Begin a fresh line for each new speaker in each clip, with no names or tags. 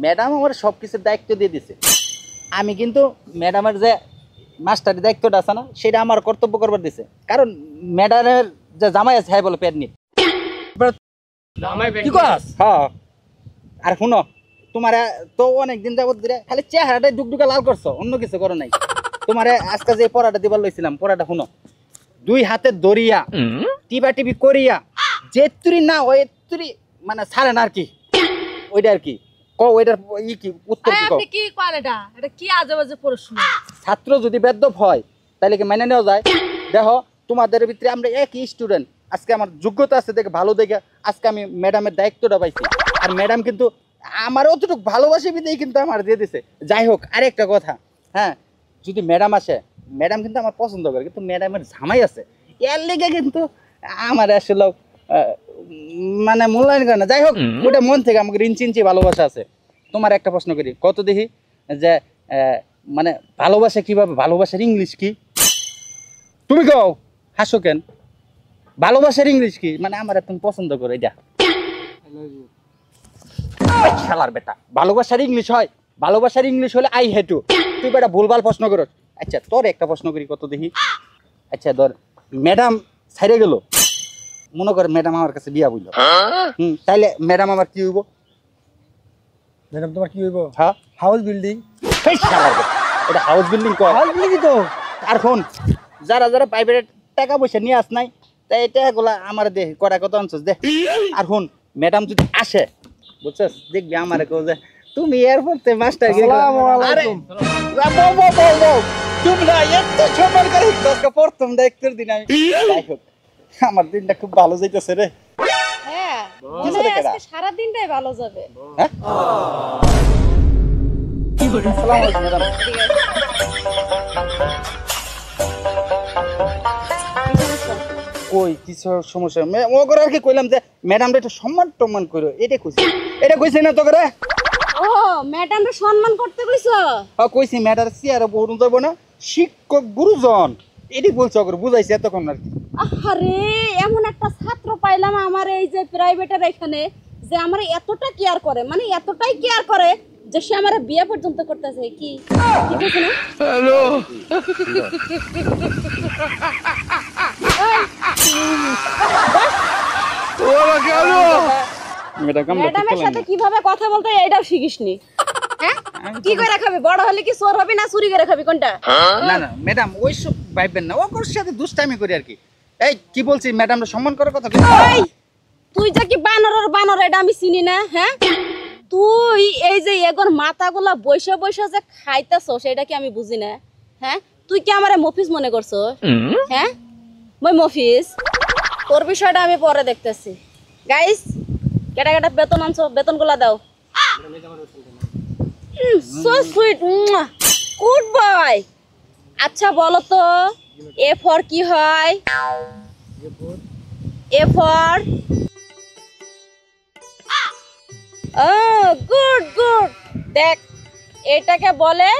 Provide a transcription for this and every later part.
Madam আমার সব কিছুর দায়িত্ব দিয়ে দিছে। আমি কিন্তু ম্যাডামের যে মাস্টারের দায়িত্বটা আছে না সেটা আমার কর্তব্য করবার দিছে। কারণ ম্যাডামের যে জামাই আছে হ্যাঁ বলে পেট নিট কি কস? হ্যাঁ আর শুনো তোমার তো অনেকদিন যাবত ধরে খালি চেহারাটাই ডুকডুকা লাল করছো, অন্য কিছু করো নাই। তোমার আজকে যে পড়াটা দিবার লইছিলাম পড়াটা শুনো, 2 হাতে দড়িয়া টিপা টিপি করিয়া যে তুরি না ওই তুরি মানে ছাড়ে না আর কি, ওইটা আর কি কও। ওইটার কি উত্তর কি কও?
আপনি কি করেন এটা? এটা কি আজেবাজে প্রশ্ন?
ছাত্র যদি বেদ্যপ হয় তাহলে কি মেনে নেওয়া যায়? দেখো তোমাদের ভিতরে আমরা একই স্টুডেন্ট, আজকে আমার যোগ্যতা আছে দেখে ভালো দেখে আজকে আমি ম্যাডামের দায়িত্বটা পাইছি। আর ম্যাডাম কিন্তু আমার অতটুকু ভালোবাসি বিদেই কিন্তু আমার দিয়ে দিছে। যাই হোক আরেকটা কথা, হ্যাঁ যদি ম্যাডাম আসে, ম্যাডাম কিন্তু আমার পছন্দ করে, কিন্তু ম্যাডামের জামাই আছে এর লেগে কিন্তু আমার আসলে মানে মূল্যায়ন করে না। যাই হোক ওটা মন থেকে আমাকে ইঞ্চি ভালোবাসা আছে। তোমার একটা প্রশ্ন করি, কত দেখি যে মানে ভালোবাসা কিভাবে, ভালোবাসার ইংলিশ কি? তুমি কও, হাসো কেন? ভালোবাসার ইংলিশ কি? মানে আমার তুমি পছন্দ করো এটা শালার বেটা, ভালোবাসার ইংলিশ হয়, ভালোবাসার ইংলিশ হলে আই হেট ইউ। তুই বেটা ভুলভাল প্রশ্ন করো। আচ্ছা তোর একটা প্রশ্ন করি, কত দেখি। আচ্ছা ধর ম্যাডাম ছাইড়ে গেল, মনে করে ম্যাডাম আমার কাছে বিয়া বললো, তাইলে ম্যাডাম আমার কি হইব?
ম্যাডাম তোমার কি হইব?
হ্যাঁ
হাউস বিল্ডিং।
এটা হাউস বিল্ডিং কয়?
হাউস বিল্ডিং তো।
আর শোন, যারা যারা প্রাইভেট টাকা পয়সা নিয়ে আস নাই তাই এটা গুলা আমার দে কটা কত আনছস দে। আর শোন ম্যাডাম যদি আসে বুঝছস, দেখবি আমার কেউ যে তুমি এয়ারপোর্টে মাস্টার
আসসালামু আলাইকুম।
তোমরা এত সম্মান করে দশটা প্রথম দায়িত্বের দিন আমি। যাই হোক আমার দিনটা খুব ভালো যাইতেছে রে।
হ্যাঁ মনে হয় আজকে সারা দিনটাই ভালো যাবে।
হ্যাঁ কি বলেন? আসসালামু আলাইকুম ম্যাডাম। কই কিছু সমস্যা ও করে আর কি কইলাম যে ম্যাডামটা একটু সম্মান টম্মান করো, এটা কইছি। এটা কইছি না তো করে?
ও ম্যাডামকে সম্মান করতে কইছো?
হ্যাঁ কইছি, ম্যাডাম চেয়ারে বসুন যাবো না, শিক্ষক গুরুজন এটি বলছো ওকে বুঝাইছি এতক্ষণ আর কি।
আরে এমন একটা ছাত্র পাইলাম আমার এই যে প্রাইভেটের এখানে, যে আমার এতটা কেয়ার করে, মানে এতটাই কেয়ার করে যে সে আমার বিয়ে পর্যন্ত করতেছে। কি ঠিক আছে না? হ্যালো ম্যাডামের সাথে কিভাবে কথা বলতে হয় এটাও শিখিসনি? হ্যাঁ কি করে খাবি? বড় হলে কি চোর হবি না চুরি করে খাবি? কোনটা?
না না ম্যাডাম ওইসব ভাববেন না, ওর সাথে দুষ্টামি করি আর কি। এই কি বলছি, ম্যাডামরা সম্মান করার কথা।
এই তুই যে কি বানরের বানর এটা আমি চিনি না? হ্যাঁ তুই এই যে এগোর মাথাগুলা বৈশা বৈশা যে খাইতেছ সেটা কি আমি বুঝি না? হ্যাঁ তুই কি আমারে মফিজ মনে করছো? হ্যাঁ মই মফিজ? তোর বিষয়টা আমি পরে দেখতেছি। গাইস কেটা কেটা বেতন আনছো, বেতনগুলা দাও। So sweet, good boy. আচ্ছা বলো তো এ ফর কি হয়? A for good good. দেখ এটাকে বলে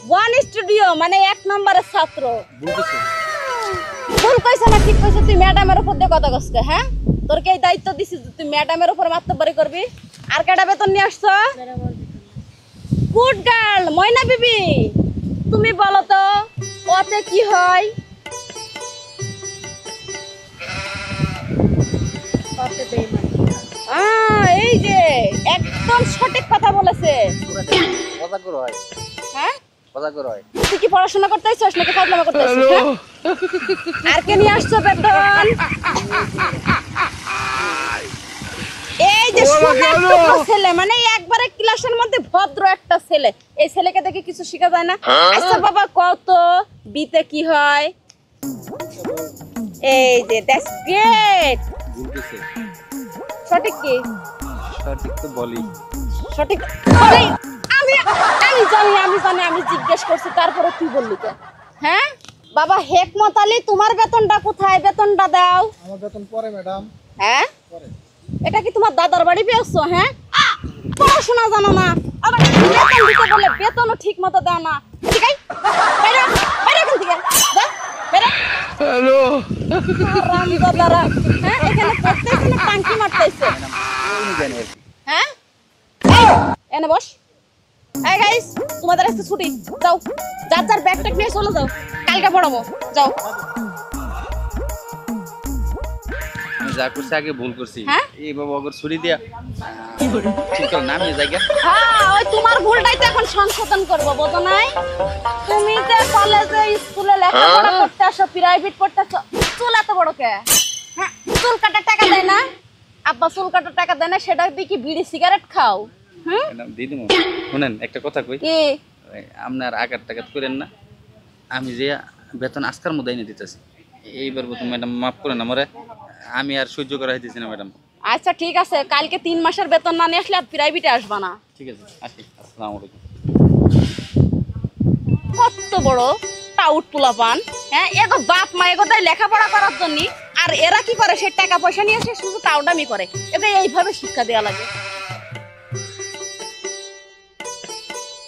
ওয়ান স্টুডিও, মানে 1 নম্বরের ছাত্র। ভুল কইছ না ঠিক কইছ? তুই ম্যাডামের উপর দিয়ে কথা কইছ। হ্যাঁ তোর কে দায়িত্ব দিছিস তুই ম্যাডামের উপর মাতব্বরি করবি? আর কেটা বেতন নিয়ে আসছো? গুড গার্ল ময়না বিবি, তুমি বলো তো ওতে কি হয়? এই যে একদম সঠিক কথা বলেছে।
কথা করো হয়।
হ্যাঁ
কথা করো হয়।
তুই কি পড়াশোনা করতে আসছিস নাকি ফাজলামো করতে আসছিস? আর কে নিয়ে আসছো বেতন? এই যে সুন্দর ছেলে, মানে একবারে ক্লাসের মধ্যে ভদ্র একটা ছেলে। এই ছেলেকে দেখে কিছু শেখা যায় না? আচ্ছা বাবা কত বিতে কি হয়? এই যে দ্যাটস গ্রেট। সঠিক কি?
সঠিক তো বলি।
সঠিক আমি জানি আমি জিজ্ঞেস করছি তারপরে তুই বললি কেন? হ্যাঁ বাবা হেকমত আলী তোমার বেতনটা কোথায়? বেতনটা দাও।
আমার বেতন পরে ম্যাডাম।
হ্যাঁ
পরে।
এটা কি তোমার দাদার বাড়ি পেয়েছো? হ্যাঁ পড়াশোনা জানো না, আবার বেতন দিতে বলে বেতনও ঠিক মতো দাও না। ঠিক আছে বাইরে বাইরে এখান থেকে যা বাইরে। হ্যালো রামদাদারা, হ্যাঁ এখানে পড়তেছে না টাঙ্কি মারতেছে? হ্যাঁ এনে বস। এই গাইস, তোমাদের আজকে ছুটি, যাও যার যার ব্যাগ ট্যাগ নিয়ে চলে যাও, কালকে পড়াবো, যাও।
আমি যা করছি আগে ভুল করছি,
হ্যাঁ?
এই বাবা অগর ছুরি দিয়া ঠিক করে নামিয়ে যাই গা।
হ্যাঁ, ওই তোমার ভুলটাই তো এখন সংশোধন করবো, বোঝো নাই? তুমি যে কলেজে স্কুলে লেখাপড়া করতে আসো, প্রাইভেট পড়তে আসো, চুল এত বড় কে? হ্যাঁ, চুল কাটার টাকা দেয় না? আব্বা চুল কাটার টাকা দেয় না, সেটা দিয়ে কি বিড়ি সিগারেট খাও? হুম,
ম্যাডাম দিদি শুনেন একটা কথা কই,
কি?
আপনার আঘাত টাঘাত করেন না, আমি যে বেতন আজকার মধ্যে এনে দিতেছি, এইবার বোধ ম্যাডাম মাফ করেন আমারে, আমি আর সহ্য করা হইতেছি না ম্যাডাম।
আচ্ছা ঠিক আছে, কালকে 3 মাসের বেতন না নিয়ে আসলে আর প্রাইভেটে আসবা না।
ঠিক আছে, আসি, আসসালামু আলাইকুম।
কত বড় টাউট পোলাপান, হ্যাঁ, এগো বাপ মা এগো তাই লেখাপড়া করার জন্য, আর এরা কি করে, সে টাকা পয়সা নিয়ে এসে শুধু টাউডামি করে। এদের এইভাবে শিক্ষা দেওয়া লাগে।